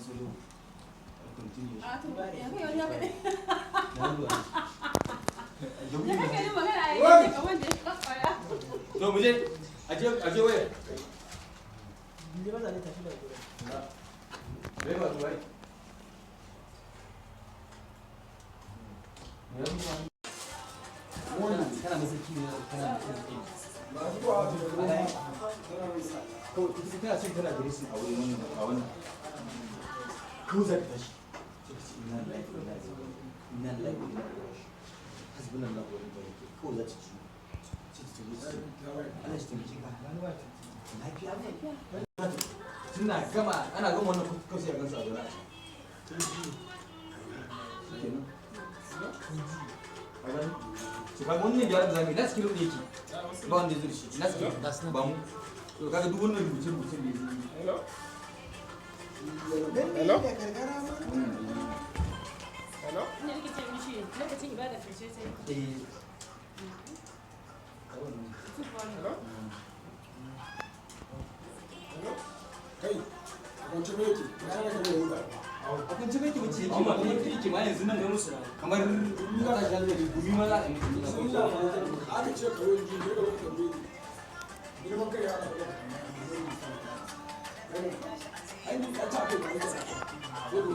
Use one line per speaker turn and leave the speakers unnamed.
solo continue
a to ya kai wani abu ne
na ruwa
ya kai ni magana ai ne kamar da ya kwaya
to mu je aje waya
ne ba za ne tafi da gurin
bai ba ruwa wannan kana masa kiwo kana masa kiwo kawai ita tana cin tana gare su a wurin wannan a wannan ko za ka tashi inna lillahi wa inna ilaihi raji'un hasbunallahu wa ni'mal wakeel ko za ta ci Allah shi taimake ka lafiya ne tunda gama ana gama wannan kawai ya gansa a zuwa su kaga wannan gyaran da zamu yi nasu kilo da yake ba wanda ya zo da shi nasu kilo ba mu to kaga duk wannan rubuce ne
hello
ina nake ce mishi lokacin ibada karshe sai
kai kwanci me yake na ga ne yau
a kun ci kake wuce yake ma ne yake ma yanzu nan kamar ni za ka jalle gumi ma za a yi
sun da aka ce kawai ji ne da wani tambaye ni girman kai ya da ai ni ka ta kai